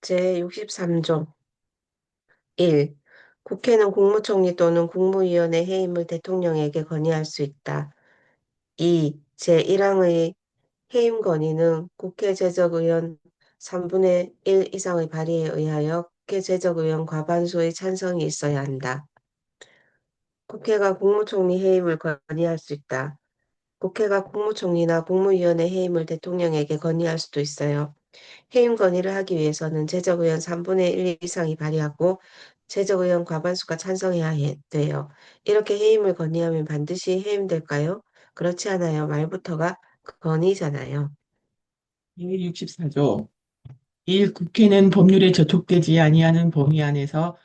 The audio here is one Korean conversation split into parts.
제63조 1. 국회는 국무총리 또는 국무위원의 해임을 대통령에게 건의할 수 있다. 2. 제1항의 해임 건의는 국회 제적의원 3분의 1 이상의 발의에 의하여 국회 제적의원 과반수의 찬성이 있어야 한다. 국회가 국무총리 해임을 건의할 수 있다. 국회가 국무총리나 국무위원의 해임을 대통령에게 건의할 수도 있어요. 해임 건의를 하기 위해서는 제적의원 3분의 1 이상이 발의하고 제적의원 과반수가 찬성해야 돼요. 이렇게 해임을 건의하면 반드시 해임될까요? 그렇지 않아요. 말부터가 건의잖아요. 제64조 1. 국회는 법률에 저촉되지 아니하는 범위 안에서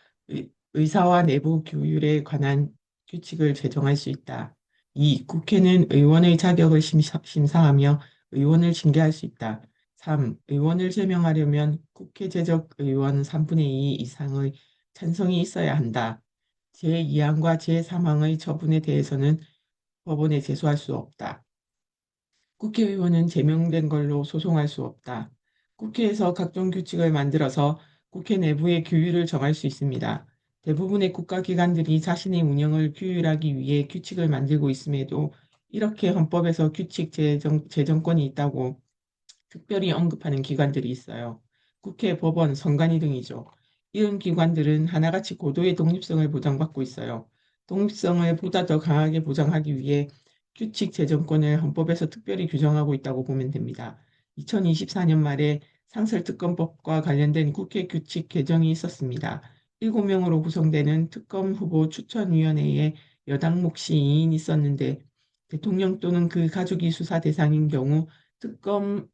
의사와 내부 규율에 관한 규칙을 제정할 수 있다. 2. 국회는 의원의 자격을 심사하며 의원을 징계할 수 있다. 3. 의원을 제명하려면 국회 제적 의원 3분의 2 이상의 찬성이 있어야 한다. 제2항과 제3항의 처분에 대해서는 법원에 제소할 수 없다. 국회의원은 제명된 걸로 소송할 수 없다. 국회에서 각종 규칙을 만들어서 국회 내부의 규율을 정할 수 있습니다. 대부분의 국가기관들이 자신의 운영을 규율하기 위해 규칙을 만들고 있음에도 이렇게 헌법에서 규칙 제정권이 있다고 특별히 언급하는 기관들이 있어요. 국회, 법원, 선관위 등이죠. 이런 기관들은 하나같이 고도의 독립성을 보장받고 있어요. 독립성을 보다 더 강하게 보장하기 위해 규칙 제정권을 헌법에서 특별히 규정하고 있다고 보면 됩니다. 2024년 말에 상설특검법과 관련된 국회 규칙 개정이 있었습니다. 7명으로 구성되는 특검 후보 추천위원회에 여당 몫이 2인 있었는데 대통령 또는 그 가족이 수사 대상인 경우 특검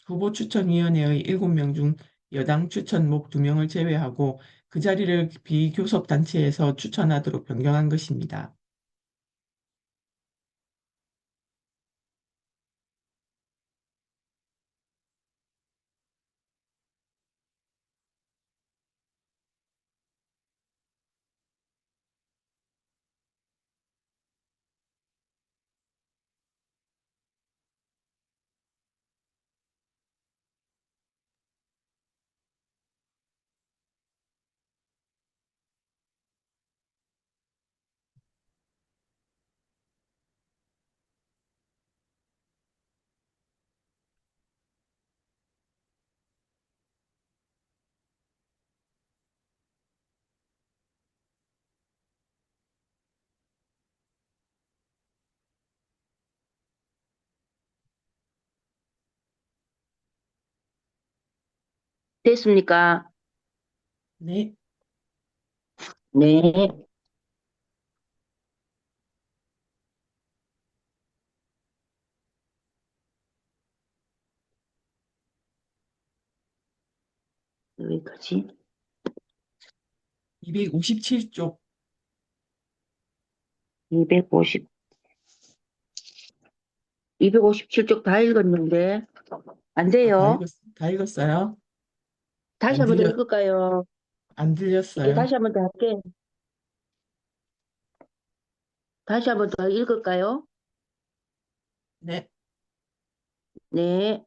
후보 추천위원회의 7명 중 여당 추천목 2명을 제외하고 그 자리를 비교섭단체에서 추천하도록 변경한 것입니다. 됐습니까? 네, 네. 여기까지. 257쪽 250, 257쪽 다 읽었는데, 안 돼요. 다 읽었어요? 다시 안 한 번 더 들려, 읽을까요? 안 예, 들렸어요? 다시 한 번 더 할게. 다시 한 번 더 읽을까요? 네, 네.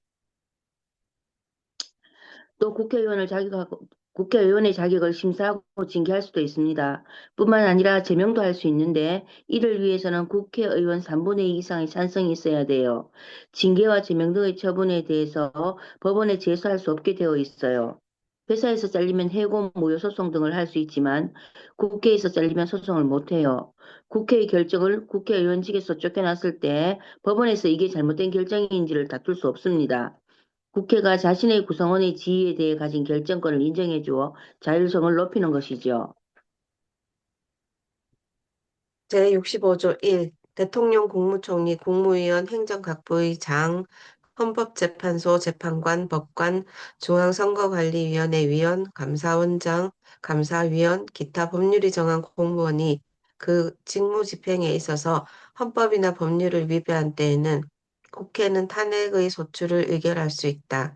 또 국회의원의 자격을 심사하고 징계할 수도 있습니다. 뿐만 아니라 제명도 할 수 있는데 이를 위해서는 국회의원 3분의 2 이상의 찬성이 있어야 돼요. 징계와 제명 등의 처분에 대해서 법원에 제소할 수 없게 되어 있어요. 회사에서 잘리면 해고, 무효 소송 등을 할 수 있지만 국회에서 잘리면 소송을 못 해요. 국회의 결정을 국회의원직에서 쫓겨났을 때 법원에서 이게 잘못된 결정인지를 다툴 수 없습니다. 국회가 자신의 구성원의 지위에 대해 가진 결정권을 인정해 주어 자율성을 높이는 것이죠. 제65조 1. 대통령, 국무총리, 국무위원, 행정각부의 장, 헌법재판소 재판관, 법관, 중앙선거관리위원회 위원, 감사원장, 감사위원, 기타 법률이 정한 공무원이 그 직무 집행에 있어서 헌법이나 법률을 위배한 때에는 국회는 탄핵의 소추를 의결할 수 있다.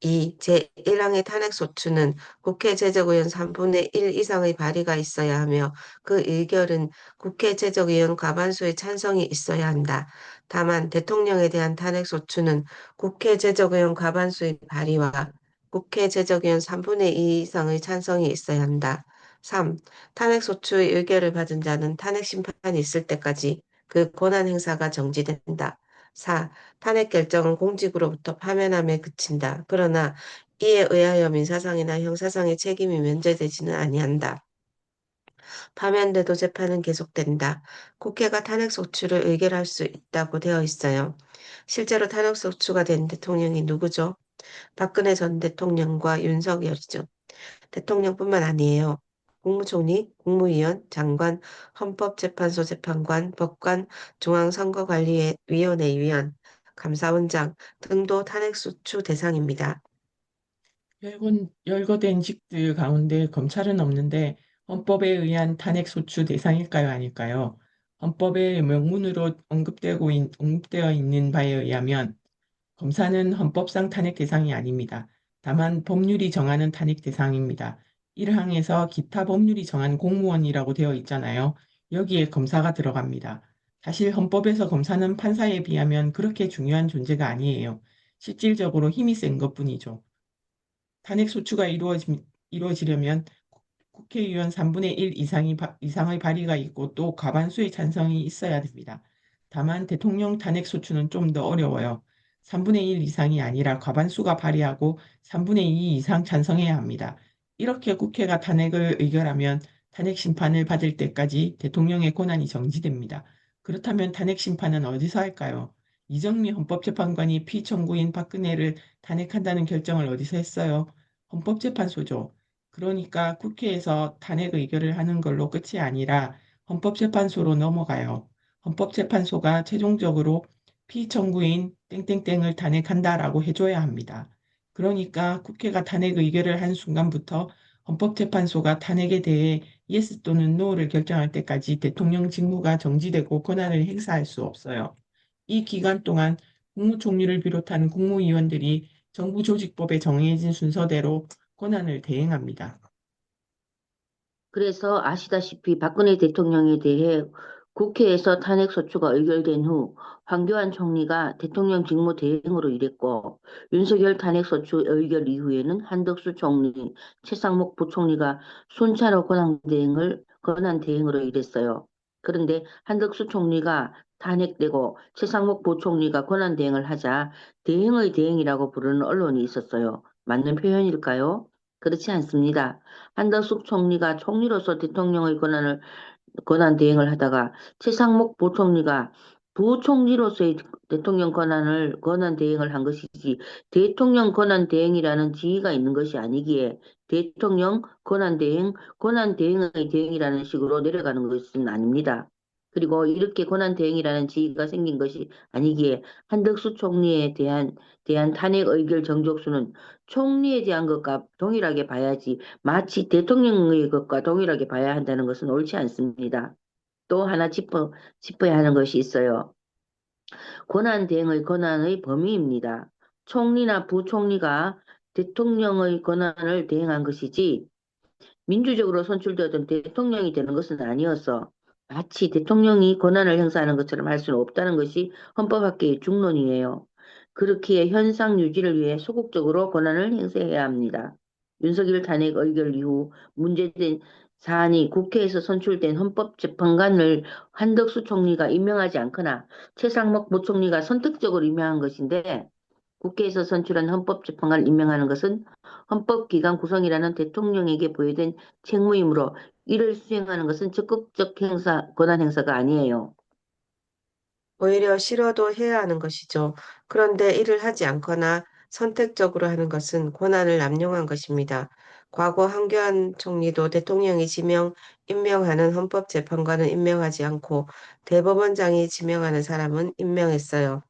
이 제1항의 탄핵소추는 국회 제적의원 3분의 1 이상의 발의가 있어야 하며 그 의결은 국회 제적의원 과반수의 찬성이 있어야 한다. 다만 대통령에 대한 탄핵소추는 국회 제적의원 과반수의 발의와 국회 제적의원 3분의 2 이상의 찬성이 있어야 한다. 3. 탄핵소추의 의결을 받은 자는 탄핵 심판이 있을 때까지 그 권한 행사가 정지된다. 4. 탄핵 결정은 공직으로부터 파면함에 그친다. 그러나 이에 의하여 민사상이나 형사상의 책임이 면제되지는 아니한다. 파면돼도 재판은 계속된다. 국회가 탄핵소추를 의결할 수 있다고 되어 있어요. 실제로 탄핵소추가 된 대통령이 누구죠? 박근혜 전 대통령과 윤석열이죠. 대통령뿐만 아니에요. 국무총리, 국무위원, 장관, 헌법재판소 재판관, 법관, 중앙선거관리위원회 위원, 감사원장 등도 탄핵소추 대상입니다. 열거된 직들 가운데 검찰은 없는데 헌법에 의한 탄핵소추 대상일까요? 아닐까요? 헌법의 명문으로 언급되어 있는 바에 의하면 검사는 헌법상 탄핵 대상이 아닙니다. 다만 법률이 정하는 탄핵 대상입니다. 1항에서 기타 법률이 정한 공무원이라고 되어 있잖아요. 여기에 검사가 들어갑니다. 사실 헌법에서 검사는 판사에 비하면 그렇게 중요한 존재가 아니에요. 실질적으로 힘이 센 것뿐이죠. 탄핵 소추가 이루어지려면 국회의원 3분의 1 이상의 발의가 있고 또 과반수의 찬성이 있어야 됩니다. 다만 대통령 탄핵 소추는 좀 더 어려워요. 3분의 1 이상이 아니라 과반수가 발의하고 3분의 2 이상 찬성해야 합니다. 이렇게 국회가 탄핵을 의결하면 탄핵 심판을 받을 때까지 대통령의 권한이 정지됩니다. 그렇다면 탄핵 심판은 어디서 할까요? 이정미 헌법재판관이 피청구인 박근혜를 탄핵한다는 결정을 어디서 했어요? 헌법재판소죠. 그러니까 국회에서 탄핵 의결을 하는 걸로 끝이 아니라 헌법재판소로 넘어가요. 헌법재판소가 최종적으로 피청구인 땡땡땡을 탄핵한다라고 해줘야 합니다. 그러니까 국회가 탄핵 의결을 한 순간부터 헌법재판소가 탄핵에 대해 yes 또는 no를 결정할 때까지 대통령 직무가 정지되고 권한을 행사할 수 없어요. 이 기간 동안 국무총리를 비롯한 국무위원들이 정부 조직법에 정해진 순서대로 권한을 대행합니다. 그래서 아시다시피 박근혜 대통령에 대해 국회에서 탄핵소추가 의결된 후 황교안 총리가 대통령 직무 대행으로 일했고 윤석열 탄핵소추 의결 이후에는 한덕수 총리, 최상목 부총리가 순차로 권한 대행으로 일했어요. 그런데 한덕수 총리가 탄핵되고 최상목 부총리가 권한 대행을 하자 대행의 대행이라고 부르는 언론이 있었어요. 맞는 표현일까요? 그렇지 않습니다. 한덕수 총리가 총리로서 대통령의 권한 대행을 하다가 최상목 부총리가 부총리로서의 대통령 권한 대행을 한 것이지 대통령 권한 대행이라는 지위가 있는 것이 아니기에 대통령 권한 대행의 대행이라는 식으로 내려가는 것은 아닙니다. 그리고 이렇게 권한 대행이라는 지위가 생긴 것이 아니기에 한덕수 총리에 대한 탄핵 의결 정족수는 총리에 대한 것과 동일하게 봐야지 마치 대통령의 것과 동일하게 봐야 한다는 것은 옳지 않습니다. 또 하나 짚어야 하는 것이 있어요. 권한 대행의 권한의 범위입니다. 총리나 부총리가 대통령의 권한을 대행한 것이지 민주적으로 선출되었던 대통령이 되는 것은 아니어서 마치 대통령이 권한을 행사하는 것처럼 할 수는 없다는 것이 헌법학계의 중론이에요. 그렇기에 현상 유지를 위해 소극적으로 권한을 행사해야 합니다. 윤석열 탄핵 의결 이후 문제된 사안이 국회에서 선출된 헌법재판관을 한덕수 총리가 임명하지 않거나 최상목 부총리가 선택적으로 임명한 것인데 국회에서 선출한 헌법재판관을 임명하는 것은 헌법기관 구성이라는 대통령에게 부여된 책무이므로 이를 수행하는 것은 적극적 권한 행사가 아니에요. 오히려 싫어도 해야 하는 것이죠. 그런데 이를 하지 않거나 선택적으로 하는 것은 권한을 남용한 것입니다. 과거 한교안 총리도 대통령이 임명하는 헌법재판관은 임명하지 않고 대법원장이 지명하는 사람은 임명했어요.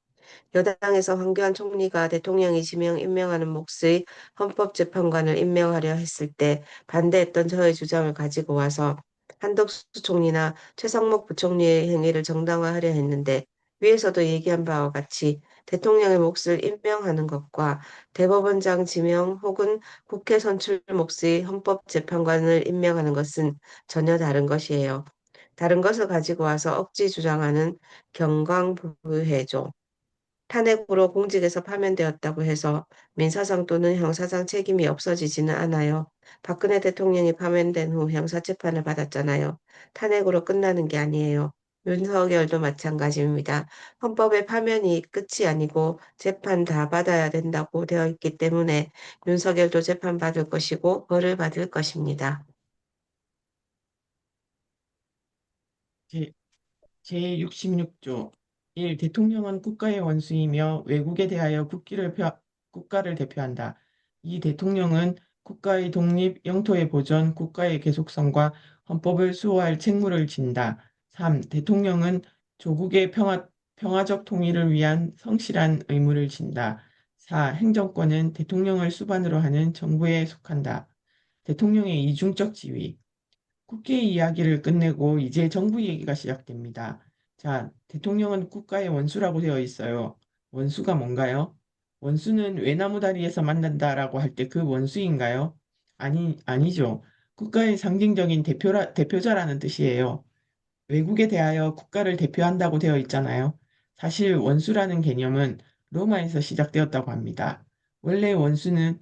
여당에서 황교안 총리가 대통령이 임명하는 몫의 헌법재판관을 임명하려 했을 때 반대했던 저의 주장을 가지고 와서 한덕수 총리나 최상목 부총리의 행위를 정당화하려 했는데 위에서도 얘기한 바와 같이 대통령의 몫을 임명하는 것과 대법원장 지명 혹은 국회 선출 몫의 헌법재판관을 임명하는 것은 전혀 다른 것이에요. 다른 것을 가지고 와서 억지 주장하는 경광부회죠. 탄핵으로 공직에서 파면되었다고 해서 민사상 또는 형사상 책임이 없어지지는 않아요. 박근혜 대통령이 파면된 후 형사재판을 받았잖아요. 탄핵으로 끝나는 게 아니에요. 윤석열도 마찬가지입니다. 헌법의 파면이 끝이 아니고 재판 다 받아야 된다고 되어 있기 때문에 윤석열도 재판 받을 것이고 벌을 받을 것입니다. 제, 제66조 1. 대통령은 국가의 원수이며 외국에 대하여 국가를 대표한다. 2. 대통령은 국가의 독립, 영토의 보전, 국가의 계속성과 헌법을 수호할 책무를 진다. 3. 대통령은 조국의 평화적 통일을 위한 성실한 의무를 진다. 4. 행정권은 대통령을 수반으로 하는 정부에 속한다. 대통령의 이중적 지위. 국회 이야기를 끝내고 이제 정부 얘기가 시작됩니다. 자, 대통령은 국가의 원수라고 되어 있어요. 원수가 뭔가요? 원수는 외나무 다리에서 만난다라고 할 때 그 원수인가요? 아니죠. 국가의 상징적인 대표자라는 뜻이에요. 외국에 대하여 국가를 대표한다고 되어 있잖아요. 사실 원수라는 개념은 로마에서 시작되었다고 합니다. 원래 원수는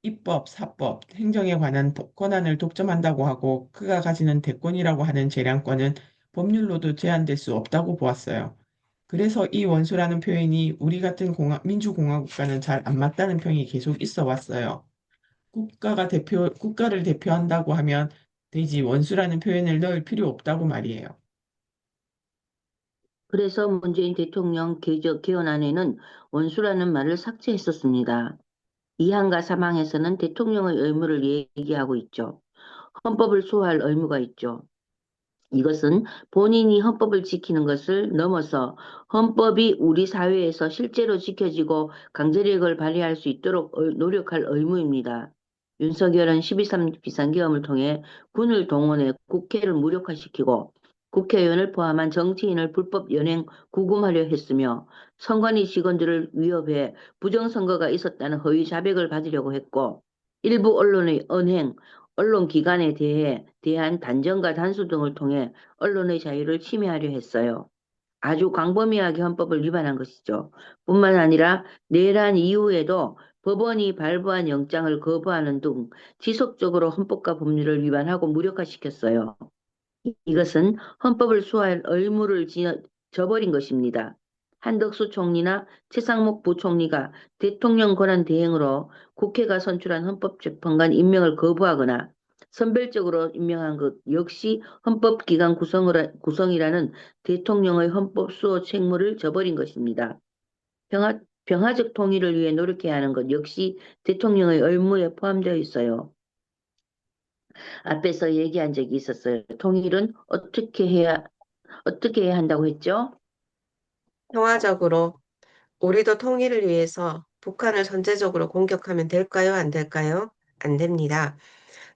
입법, 사법, 행정에 관한 권한을 독점한다고 하고 그가 가지는 대권이라고 하는 재량권은 법률로도 제한될 수 없다고 보았어요. 그래서 이 원수라는 표현이 우리 같은 민주공화국가는 잘 안 맞다는 평이 계속 있어 왔어요. 국가를 대표한다고 하면 되지 원수라는 표현을 넣을 필요 없다고 말이에요. 그래서 문재인 대통령 개헌안에는 원수라는 말을 삭제했었습니다. 2항과 3항에서는 대통령의 의무를 얘기하고 있죠. 헌법을 수호할 의무가 있죠. 이것은 본인이 헌법을 지키는 것을 넘어서 헌법이 우리 사회에서 실제로 지켜지고 강제력을 발휘할 수 있도록 노력할 의무입니다. 윤석열은 12.3 비상계엄을 통해 군을 동원해 국회를 무력화시키고 국회의원을 포함한 정치인을 불법 연행 구금하려 했으며 선관위 직원들을 위협해 부정선거가 있었다는 허위 자백을 받으려고 했고 일부 언론의 언행, 언론기관에 대한 단정과 단수 등을 통해 언론의 자유를 침해하려 했어요. 아주 광범위하게 헌법을 위반한 것이죠. 뿐만 아니라 내란 이후에도 법원이 발부한 영장을 거부하는 등 지속적으로 헌법과 법률을 위반하고 무력화시켰어요. 이것은 헌법을 수호할 의무를 저버린 것입니다. 한덕수 총리나 최상목 부총리가 대통령 권한 대행으로 국회가 선출한 헌법재판관 임명을 거부하거나 선별적으로 임명한 것 역시 헌법기관 구성이라는 대통령의 헌법 수호 책무를 저버린 것입니다. 평화적 통일을 위해 노력해야 하는 것 역시 대통령의 의무에 포함되어 있어요. 앞에서 얘기한 적이 있었어요. 통일은 어떻게 해야 한다고 했죠? 평화적으로 우리도 통일을 위해서 북한을 선제적으로 공격하면 될까요? 안 될까요? 안 됩니다.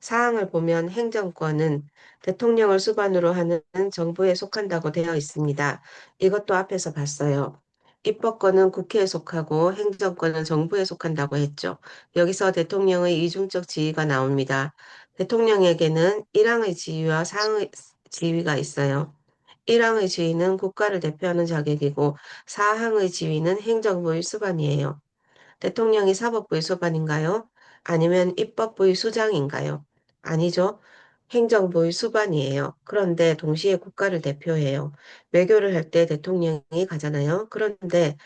사항을 보면 행정권은 대통령을 수반으로 하는 정부에 속한다고 되어 있습니다. 이것도 앞에서 봤어요. 입법권은 국회에 속하고 행정권은 정부에 속한다고 했죠. 여기서 대통령의 이중적 지위가 나옵니다. 대통령에게는 1항의 지위와 4항의 지위가 있어요. 1항의 지위는 국가를 대표하는 자격이고 4항의 지위는 행정부의 수반이에요. 대통령이 사법부의 수반인가요? 아니면 입법부의 수장인가요? 아니죠. 행정부의 수반이에요. 그런데 동시에 국가를 대표해요. 외교를 할 때 대통령이 가잖아요. 그런데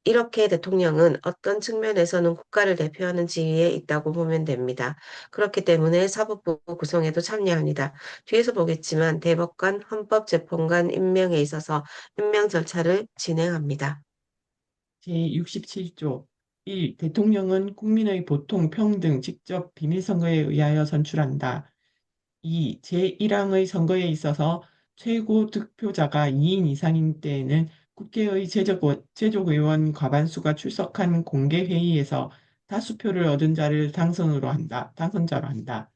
이렇게 대통령은 어떤 측면에서는 국가를 대표하는 지위에 있다고 보면 됩니다. 그렇기 때문에 사법부 구성에도 참여합니다. 뒤에서 보겠지만 대법관, 헌법재판관 임명에 있어서 임명 절차를 진행합니다. 제67조 1. 대통령은 국민의 보통 평등 직접 비밀선거에 의하여 선출한다. 2. 제1항의 선거에 있어서 최고 득표자가 2인 이상인 때에는 국회의 제적의원 과반수가 출석한 공개회의에서 다수표를 얻은 자를 당선자로 한다.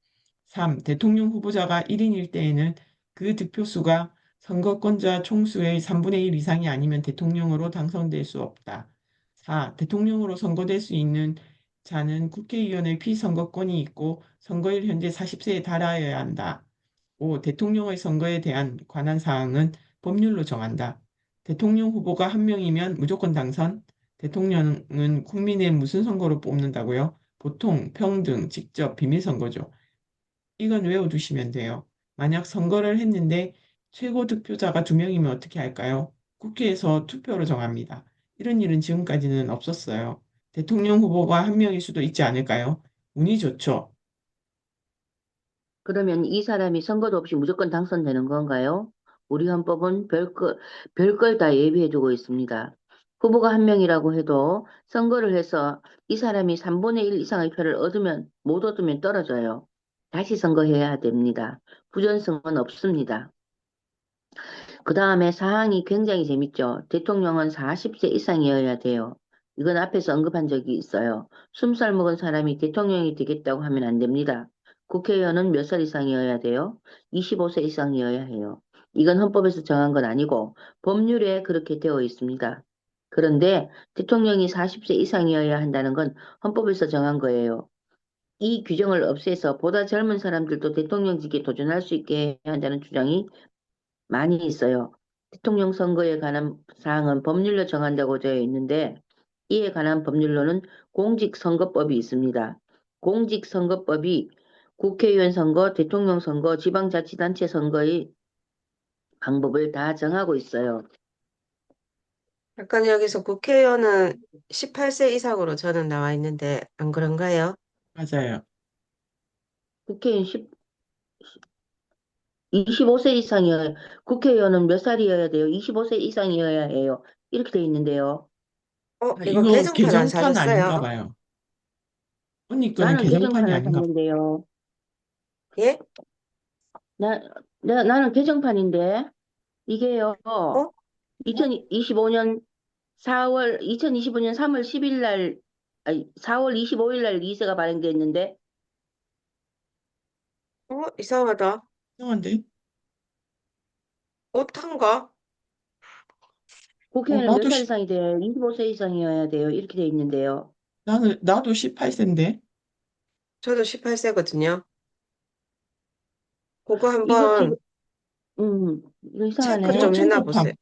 3. 대통령 후보자가 1인일 때에는 그 득표수가 선거권자 총수의 3분의 1 이상이 아니면 대통령으로 당선될 수 없다. 4. 대통령으로 선거될 수 있는 자는 국회의원의 피선거권이 있고 선거일 현재 40세에 달하여야 한다. 5. 대통령의 선거에 대한 관한 사항은 법률로 정한다. 대통령 후보가 한 명이면 무조건 당선, 대통령은 국민의 무슨 선거로 뽑는다고요? 보통, 평등, 직접, 비밀선거죠. 이건 외워두시면 돼요. 만약 선거를 했는데 최고 득표자가 두 명이면 어떻게 할까요? 국회에서 투표로 정합니다. 이런 일은 지금까지는 없었어요. 대통령 후보가 한 명일 수도 있지 않을까요? 운이 좋죠. 그러면 이 사람이 선거도 없이 무조건 당선되는 건가요? 우리 헌법은 별걸 다 예비해두고 있습니다. 후보가 한 명이라고 해도 선거를 해서 이 사람이 3분의 1 이상의 표를 얻으면, 못 얻으면 떨어져요. 다시 선거해야 됩니다. 부전승은 없습니다. 그 다음에 사항이 굉장히 재밌죠. 대통령은 40세 이상이어야 돼요. 이건 앞에서 언급한 적이 있어요. 20살 먹은 사람이 대통령이 되겠다고 하면 안 됩니다. 국회의원은 몇 살 이상이어야 돼요? 25세 이상이어야 해요. 이건 헌법에서 정한 건 아니고 법률에 그렇게 되어 있습니다. 그런데 대통령이 40세 이상이어야 한다는 건 헌법에서 정한 거예요. 이 규정을 없애서 보다 젊은 사람들도 대통령직에 도전할 수 있게 해야 한다는 주장이 많이 있어요. 대통령 선거에 관한 사항은 법률로 정한다고 되어 있는데 이에 관한 법률로는 공직선거법이 있습니다. 공직선거법이 국회의원 선거, 대통령 선거, 지방자치단체 선거의 방법을 다 정하고 있어요. 약간 여기서 국회의원은 18세 이상으로 저는 나와 있는데 안 그런가요? 맞아요. 국회의원 25세 이상이어야, 국회의원은 몇 살이어야 돼요? 25세 이상이어야 해요. 이렇게 돼 있는데요. 이거 이거 개정판 안 개정판 사줬어요? 아닌가 봐요. 언니 거는 나는 개정판이 개정판을 아닌가 봐요. 샀는데요. 예? 나, 나는 개정판인데, 이게요, 어? 2025년 2025년 3월 10일 날, 아니, 4월 25일 날 이세가 발행됐는데, 이상하다. 이상한데? 오탄가? 국회의원은 몇 나도, 살 이상이 돼요? 25세 이상이어야 돼요. 이렇게 돼 있는데요. 나도 18세인데? 저도 18세거든요. 그거 이거 지금, 한번 이거 체크 이상하네. 좀 공증급함. 해놔보세요.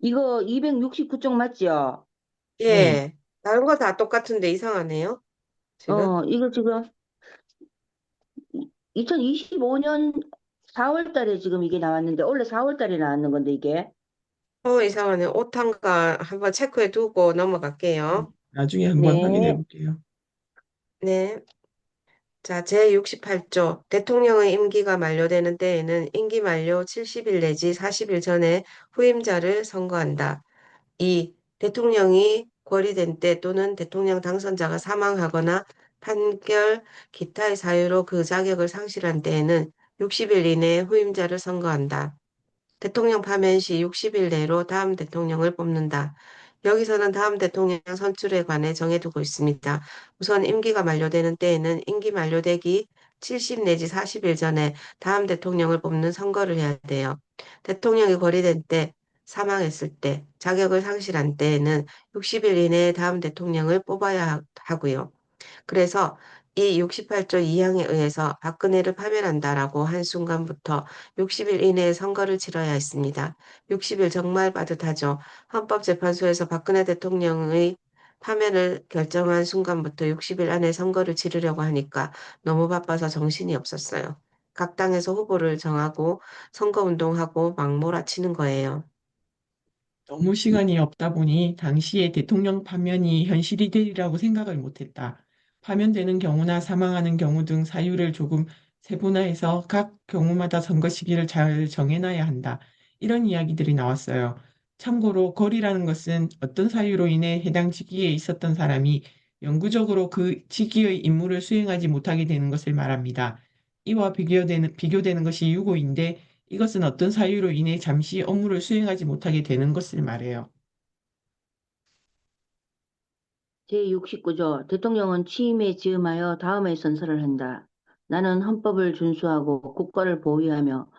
이거 269쪽 맞죠? 네. 예. 다른 거 다 똑같은데 이상하네요. 지금. 이거 지금 2025년 4월 달에 지금 이게 나왔는데, 원래 4월 달에 나왔는 건데, 이게. 이상하네. 오탄가 한번 체크해 두고 넘어갈게요. 나중에 한번 확인해 네. 볼게요. 네. 자, 제68조. 대통령의 임기가 만료되는 때에는 임기 만료 70일 내지 40일 전에 후임자를 선거한다. 2. 대통령이 권리된 때 또는 대통령 당선자가 사망하거나 판결, 기타의 사유로 그 자격을 상실한 때에는 60일 이내에 후임자를 선거한다. 대통령 파면 시 60일 내로 다음 대통령을 뽑는다. 여기서는 다음 대통령 선출에 관해 정해두고 있습니다. 우선 임기가 만료되는 때에는 임기 만료되기 70 내지 40일 전에 다음 대통령을 뽑는 선거를 해야 돼요. 대통령이 거리된 때, 사망했을 때, 자격을 상실한 때에는 60일 이내에 다음 대통령을 뽑아야 하고요. 그래서 이 68조 2항에 의해서 박근혜를 파면한다라고 한 순간부터 60일 이내에 선거를 치러야 했습니다. 60일 정말 빠듯하죠. 헌법재판소에서 박근혜 대통령의 파면을 결정한 순간부터 60일 안에 선거를 치르려고 하니까 너무 바빠서 정신이 없었어요. 각 당에서 후보를 정하고 선거운동하고 막 몰아치는 거예요. 너무 시간이 없다 보니 당시에 대통령 파면이 현실이 되리라고 생각을 못했다. 파면되는 경우나 사망하는 경우 등 사유를 조금 세분화해서 각 경우마다 선거 시기를 잘 정해놔야 한다. 이런 이야기들이 나왔어요. 참고로 거리라는 것은 어떤 사유로 인해 해당 직위에 있었던 사람이 영구적으로 그 직위의 임무를 수행하지 못하게 되는 것을 말합니다. 이와 비교되는 것이 유고인데 이것은 어떤 사유로 인해 잠시 업무를 수행하지 못하게 되는 것을 말해요. 제69조 대통령은 취임에 즈음하여 다음의 선서를 한다. 나는 헌법을 준수하고 국가를 보위하며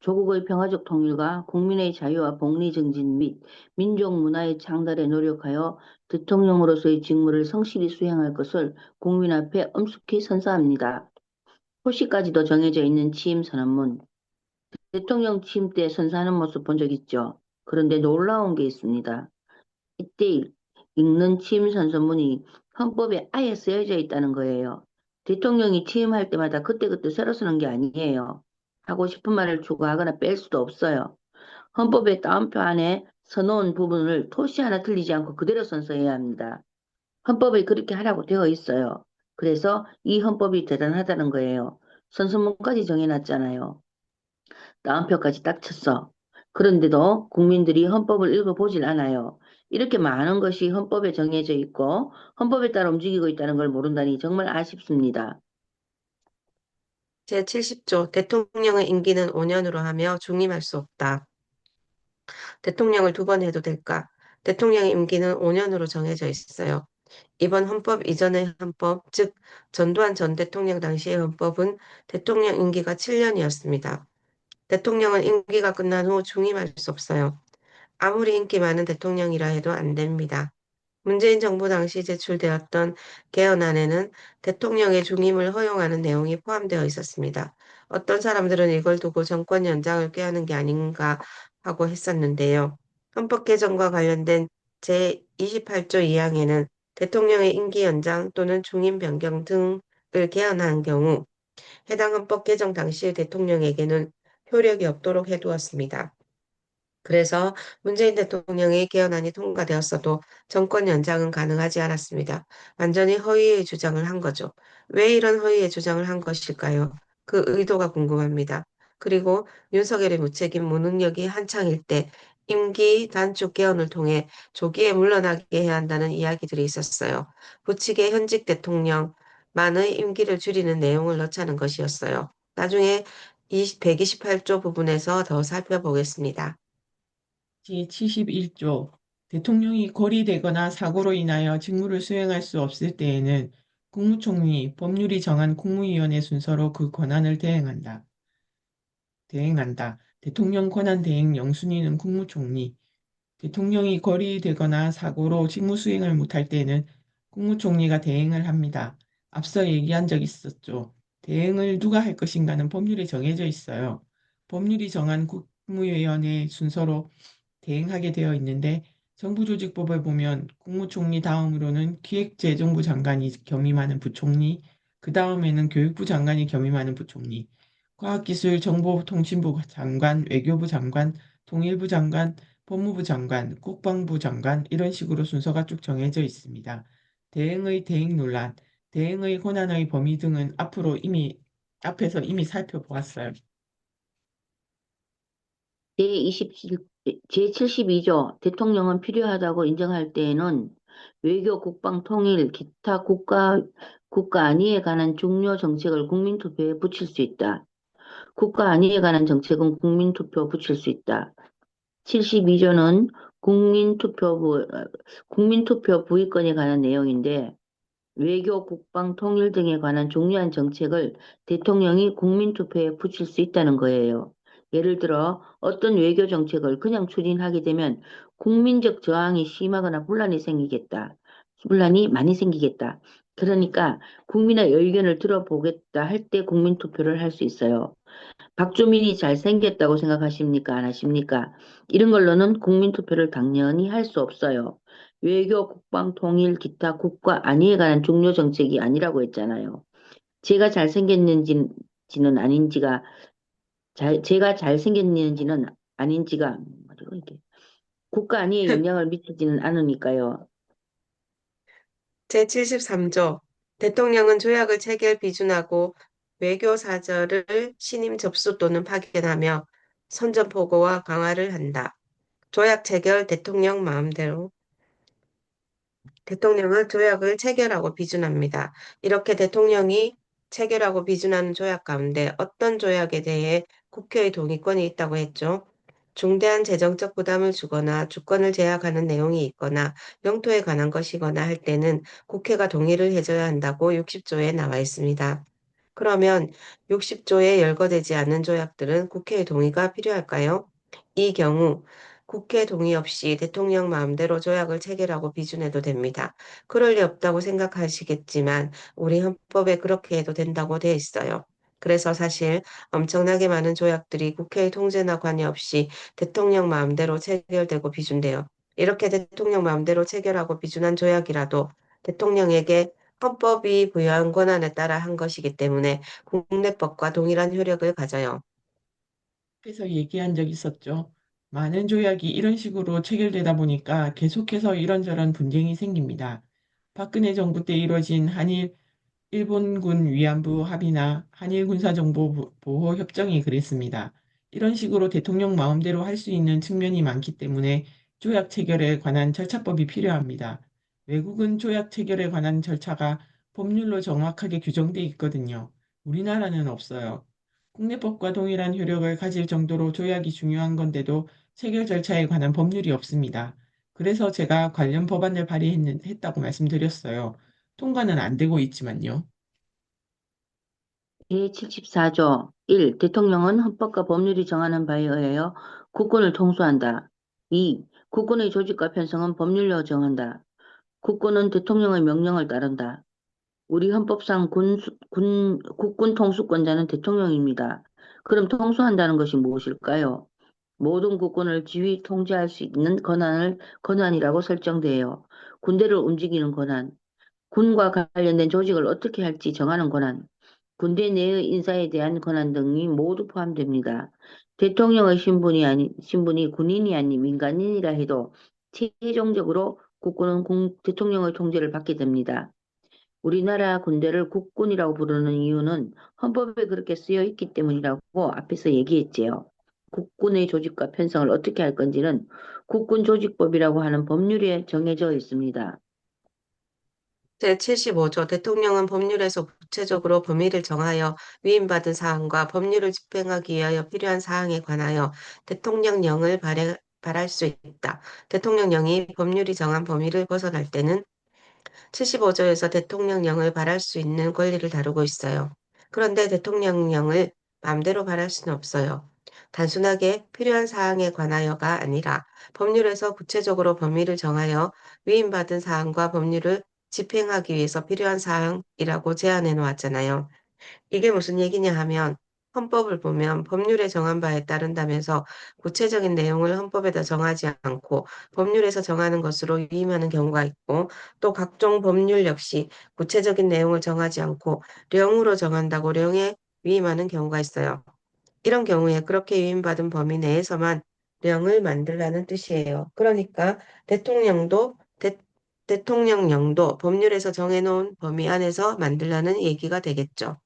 조국의 평화적 통일과 국민의 자유와 복리 증진 및 민족 문화의 창달에 노력하여 대통령으로서의 직무를 성실히 수행할 것을 국민 앞에 엄숙히 선서합니다. 호시까지도 정해져 있는 취임 선언문. 대통령 취임 때 선서하는 모습 본 적 있죠? 그런데 놀라운 게 있습니다. 이때 읽는 취임 선서문이 헌법에 아예 쓰여져 있다는 거예요. 대통령이 취임할 때마다 그때그때 새로 쓰는 게 아니에요. 하고 싶은 말을 추가하거나 뺄 수도 없어요. 헌법의 따옴표 안에 써놓은 부분을 토시 하나 틀리지 않고 그대로 선서해야 합니다. 헌법에 그렇게 하라고 되어 있어요. 그래서 이 헌법이 대단하다는 거예요. 선서문까지 정해놨잖아요. 따옴표까지 딱 쳤어. 그런데도 국민들이 헌법을 읽어보질 않아요. 이렇게 많은 것이 헌법에 정해져 있고 헌법에 따라 움직이고 있다는 걸 모른다니 정말 아쉽습니다. 제70조 대통령의 임기는 5년으로 하며 중임할 수 없다. 대통령을 2번 해도 될까? 대통령의 임기는 5년으로 정해져 있어요. 이번 헌법 이전의 헌법, 즉 전두환 전 대통령 당시의 헌법은 대통령 임기가 7년이었습니다. 대통령은 임기가 끝난 후 중임할 수 없어요. 아무리 인기 많은 대통령이라 해도 안 됩니다. 문재인 정부 당시 제출되었던 개헌안에는 대통령의 중임을 허용하는 내용이 포함되어 있었습니다. 어떤 사람들은 이걸 두고 정권 연장을 꾀하는 게 아닌가 하고 했었는데요. 헌법 개정과 관련된 제28조 2항에는 대통령의 임기 연장 또는 중임 변경 등을 개헌한 경우 해당 헌법 개정 당시 대통령에게는 효력이 없도록 해두었습니다. 그래서 문재인 대통령의 개헌안이 통과되었어도 정권 연장은 가능하지 않았습니다. 완전히 허위의 주장을 한 거죠. 왜 이런 허위의 주장을 한 것일까요? 그 의도가 궁금합니다. 그리고 윤석열의 무책임 무능력이 한창일 때 임기 단축 개헌을 통해 조기에 물러나게 해야 한다는 이야기들이 있었어요. 부칙의 현직 대통령만의 임기를 줄이는 내용을 넣자는 것이었어요. 나중에 128조 부분에서 더 살펴보겠습니다. 제71조 대통령이 고리되거나 사고로 인하여 직무를 수행할 수 없을 때에는 국무총리, 법률이 정한 국무위원회 순서로 그 권한을 대행한다. 대통령 권한 대행 영순위는 국무총리, 대통령이 거리되거나 사고로 직무 수행을 못할 때는 국무총리가 대행을 합니다. 앞서 얘기한 적 있었죠. 대행을 누가 할 것인가는 법률에 정해져 있어요. 법률이 정한 국무위원회 순서로 대행하게 되어 있는데 정부조직법을 보면 국무총리 다음으로는 기획재정부 장관이 겸임하는 부총리, 그 다음에는 교육부 장관이 겸임하는 부총리, 과학기술정보통신부 장관, 외교부 장관, 통일부 장관, 법무부 장관, 국방부 장관 이런 식으로 순서가 쭉 정해져 있습니다. 대행의 대행 논란, 대행의 권한의 범위 등은 앞에서 이미 살펴보았어요. 제72조 대통령은 필요하다고 인정할 때에는 외교, 국방, 통일, 기타 국가 안위에 관한 중요 정책을 국민투표에 붙일 수 있다. 국가 안위에 관한 정책은 국민투표 붙일 수 있다. 72조는 국민투표 부의권에 관한 내용인데 외교, 국방, 통일 등에 관한 중요한 정책을 대통령이 국민투표에 붙일 수 있다는 거예요. 예를 들어 어떤 외교 정책을 그냥 추진하게 되면 국민적 저항이 심하거나 분란이 많이 생기겠다. 그러니까 국민의 의견을 들어보겠다 할 때 국민투표를 할 수 있어요. 박주민이 잘생겼다고 생각하십니까? 안 하십니까? 이런 걸로는 국민투표를 당연히 할 수 없어요. 외교, 국방, 통일, 기타 국가 안위에 관한 중요 정책이 아니라고 했잖아요. 제가 잘생겼는지는 아닌지가, 제가 잘생겼는지는 아닌지가, 뭐라고 이게, 국가 안위에 영향을 미치지는 않으니까요. 제73조 대통령은 조약을 체결 비준하고 외교사절을 신임 접수 또는 파견하며 선전포고와 강화를 한다. 조약 체결 대통령 마음대로 대통령은 조약을 체결하고 비준합니다. 이렇게 대통령이 체결하고 비준하는 조약 가운데 어떤 조약에 대해 국회의 동의권이 있다고 했죠? 중대한 재정적 부담을 주거나 주권을 제약하는 내용이 있거나 영토에 관한 것이거나 할 때는 국회가 동의를 해줘야 한다고 60조에 나와 있습니다. 그러면 60조에 열거되지 않는 조약들은 국회의 동의가 필요할까요? 이 경우 국회 동의 없이 대통령 마음대로 조약을 체결하고 비준해도 됩니다. 그럴 리 없다고 생각하시겠지만 우리 헌법에 그렇게 해도 된다고 돼 있어요. 그래서 사실 엄청나게 많은 조약들이 국회의 통제나 관여 없이 대통령 마음대로 체결되고 비준돼요. 이렇게 대통령 마음대로 체결하고 비준한 조약이라도 대통령에게 헌법이 부여한 권한에 따라 한 것이기 때문에 국내법과 동일한 효력을 가져요. 그래서 얘기한 적 있었죠. 많은 조약이 이런 식으로 체결되다 보니까 계속해서 이런저런 분쟁이 생깁니다. 박근혜 정부 때 이루어진 한일 일본군 위안부 합의나 한일 군사정보 보호 협정이 그랬습니다. 이런 식으로 대통령 마음대로 할 수 있는 측면이 많기 때문에 조약 체결에 관한 절차법이 필요합니다. 외국은 조약 체결에 관한 절차가 법률로 정확하게 규정돼 있거든요. 우리나라는 없어요. 국내법과 동일한 효력을 가질 정도로 조약이 중요한 건데도 체결 절차에 관한 법률이 없습니다. 그래서 제가 관련 법안을 발의했다고 말씀드렸어요. 통과는 안 되고 있지만요. 제74조 1. 대통령은 헌법과 법률이 정하는 바에 의하여 국군을 통수한다. 2. 국군의 조직과 편성은 법률로 정한다. 국군은 대통령의 명령을 따른다. 우리 헌법상 국군 통수권자는 대통령입니다. 그럼 통수한다는 것이 무엇일까요? 모든 국군을 지휘 통제할 수 있는 권한이라고 설정돼요. 군대를 움직이는 권한, 군과 관련된 조직을 어떻게 할지 정하는 권한, 군대 내의 인사에 대한 권한 등이 모두 포함됩니다. 대통령의 신분이 군인이 아닌 민간인이라 해도 최종적으로 국군은 대통령의 통제를 받게 됩니다. 우리나라 군대를 국군이라고 부르는 이유는 헌법에 그렇게 쓰여 있기 때문이라고 앞에서 얘기했지요. 국군의 조직과 편성을 어떻게 할 건지는 국군조직법이라고 하는 법률에 정해져 있습니다. 제75조 대통령은 법률에서 구체적으로 범위를 정하여 위임받은 사항과 법률을 집행하기 위하여 필요한 사항에 관하여 대통령령을 발할 수 있다. 대통령령이 법률이 정한 범위를 벗어날 때는 75조에서 대통령령을 발할 수 있는 권리를 다루고 있어요. 그런데 대통령령을 마음대로 발할 수는 없어요. 단순하게 필요한 사항에 관하여가 아니라 법률에서 구체적으로 범위를 정하여 위임받은 사항과 법률을 집행하기 위해서 필요한 사항이라고 제안해 놓았잖아요. 이게 무슨 얘기냐 하면 헌법을 보면 법률에 정한 바에 따른다면서 구체적인 내용을 헌법에다 정하지 않고 법률에서 정하는 것으로 위임하는 경우가 있고 또 각종 법률 역시 구체적인 내용을 정하지 않고 령으로 정한다고 령에 위임하는 경우가 있어요. 이런 경우에 그렇게 위임받은 범위 내에서만 령을 만들라는 뜻이에요. 그러니까 대통령도 대통령령도 법률에서 정해놓은 범위 안에서 만들라는 얘기가 되겠죠.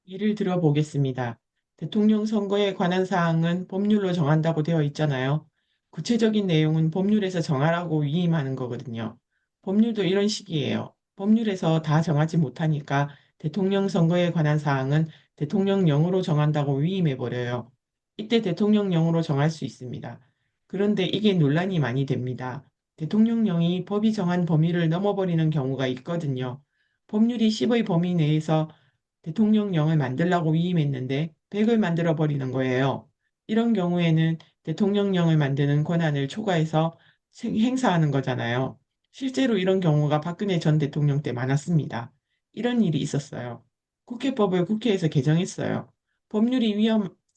예를 들어 보겠습니다. 대통령 선거에 관한 사항은 법률로 정한다고 되어 있잖아요. 구체적인 내용은 법률에서 정하라고 위임하는 거거든요. 법률도 이런 식이에요. 법률에서 다 정하지 못하니까 대통령 선거에 관한 사항은 대통령령으로 정한다고 위임해버려요. 이때 대통령령으로 정할 수 있습니다. 그런데 이게 논란이 많이 됩니다. 대통령령이 법이 정한 범위를 넘어버리는 경우가 있거든요. 법률이 10의 범위 내에서 대통령령을 만들라고 위임했는데 100을 만들어 버리는 거예요. 이런 경우에는 대통령령을 만드는 권한을 초과해서 행사하는 거잖아요. 실제로 이런 경우가 박근혜 전 대통령 때 많았습니다. 이런 일이 있었어요. 국회법을 국회에서 개정했어요. 법률이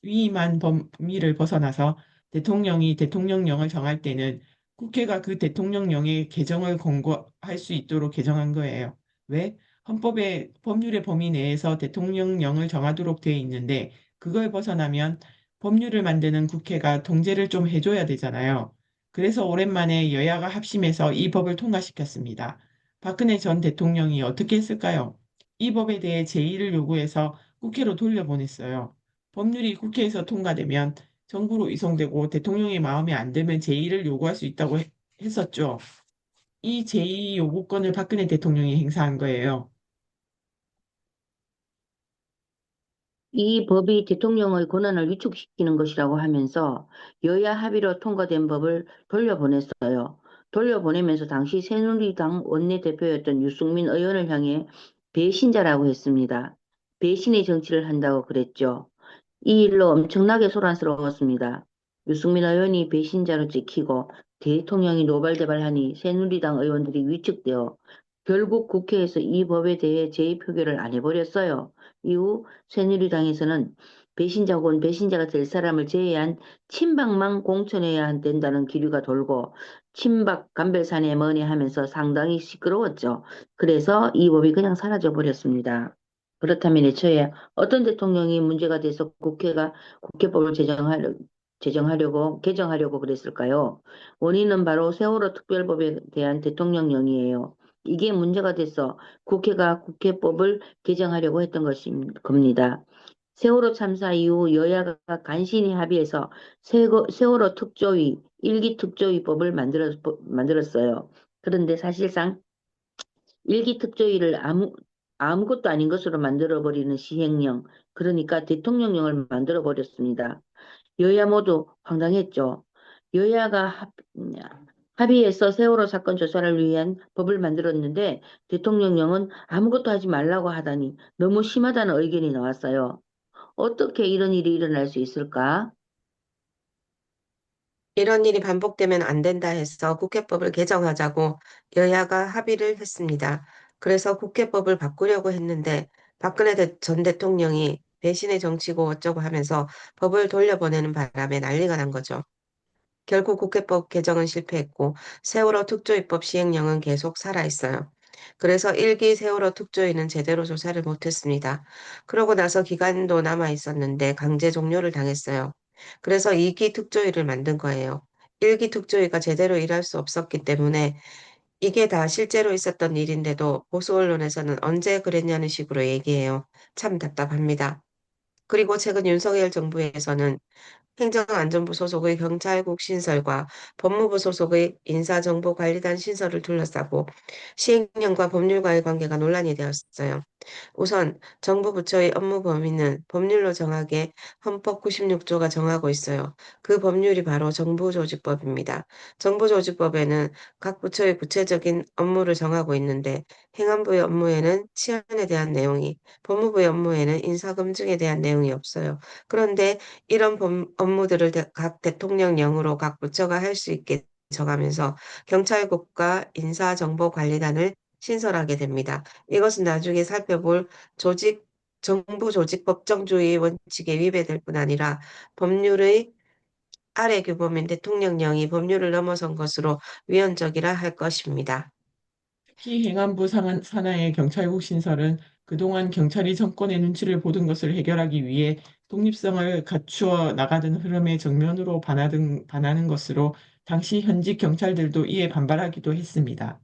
위임한 범위를 벗어나서 대통령이 대통령령을 정할 때는 국회가 그 대통령령의 개정을 권고할 수 있도록 개정한 거예요. 왜? 헌법의 법률의 범위 내에서 대통령령을 정하도록 되어 있는데 그걸 벗어나면 법률을 만드는 국회가 통제를 좀 해줘야 되잖아요. 그래서 오랜만에 여야가 합심해서 이 법을 통과시켰습니다. 박근혜 전 대통령이 어떻게 했을까요? 이 법에 대해 제의를 요구해서 국회로 돌려보냈어요. 법률이 국회에서 통과되면 정부로 이송되고 대통령의 마음에 안 들면 제의를 요구할 수 있다고 했었죠. 이 제의 요구권을 박근혜 대통령이 행사한 거예요. 이 법이 대통령의 권한을 위축시키는 것이라고 하면서 여야 합의로 통과된 법을 돌려보냈어요. 돌려보내면서 당시 새누리당 원내대표였던 유승민 의원을 향해 배신자라고 했습니다. 배신의 정치를 한다고 그랬죠. 이 일로 엄청나게 소란스러웠습니다. 유승민 의원이 배신자로 찍히고 대통령이 노발대발하니 새누리당 의원들이 위축되어 결국 국회에서 이 법에 대해 제의 표결을 안 해버렸어요. 이후 새누리당에서는 배신자 혹은 배신자가 될 사람을 제외한 친박만 공천해야 된다는 기류가 돌고 친박 감별사내 뭐니 하면서 상당히 시끄러웠죠. 그래서 이 법이 그냥 사라져 버렸습니다. 그렇다면 애초에 어떤 대통령이 문제가 돼서 국회가 국회법을 개정하려고 그랬을까요? 원인은 바로 세월호 특별법에 대한 대통령령이에요. 이게 문제가 돼서 국회가 국회법을 개정하려고 했던 겁니다. 세월호 참사 이후 여야가 간신히 합의해서 세월호 특조위, 일기 특조위법을 만들었어요. 그런데 사실상 일기 특조위를 아무것도 아닌 것으로 만들어버리는 시행령, 그러니까 대통령령을 만들어버렸습니다. 여야 모두 황당했죠. 여야가 합의해서 세월호 사건 조사를 위한 법을 만들었는데 대통령령은 아무것도 하지 말라고 하다니 너무 심하다는 의견이 나왔어요. 어떻게 이런 일이 일어날 수 있을까? 이런 일이 반복되면 안 된다 해서 국회법을 개정하자고 여야가 합의를 했습니다. 그래서 국회법을 바꾸려고 했는데 박근혜 전 대통령이 배신의 정치고 어쩌고 하면서 법을 돌려보내는 바람에 난리가 난 거죠. 결국 국회법 개정은 실패했고 세월호 특조위법 시행령은 계속 살아있어요. 그래서 1기 세월호 특조위는 제대로 조사를 못했습니다. 그러고 나서 기간도 남아 있었는데 강제 종료를 당했어요. 그래서 2기 특조위를 만든 거예요. 1기 특조위가 제대로 일할 수 없었기 때문에 이게 다 실제로 있었던 일인데도 보수 언론에서는 언제 그랬냐는 식으로 얘기해요. 참 답답합니다. 그리고 최근 윤석열 정부에서는 행정안전부 소속의 경찰국 신설과 법무부 소속의 인사정보관리단 신설을 둘러싸고 시행령과 법률과의 관계가 논란이 되었어요. 우선 정부 부처의 업무 범위는 법률로 정하게 헌법 96조가 정하고 있어요. 그 법률이 바로 정부조직법입니다. 정부조직법에는 각 부처의 구체적인 업무를 정하고 있는데 행안부의 업무에는 치안에 대한 내용이, 법무부의 업무에는 인사검증에 대한 내용이 없어요. 그런데 이런 업무들을 각 대통령령으로 각 부처가 할 수 있게 정하면서 경찰국과 인사정보관리단을 신설하게 됩니다. 이것은 나중에 살펴볼 조직, 정부 조직 법정주의 원칙에 위배될 뿐 아니라 법률의 아래 규범인 대통령령이 법률을 넘어선 것으로 위헌적이라 할 것입니다. 특히 행안부 산하의 경찰국 신설은 그동안 경찰이 정권의 눈치를 보던 것을 해결하기 위해 독립성을 갖추어 나가던 흐름에 정면으로 반하는 것으로 당시 현직 경찰들도 이에 반발하기도 했습니다.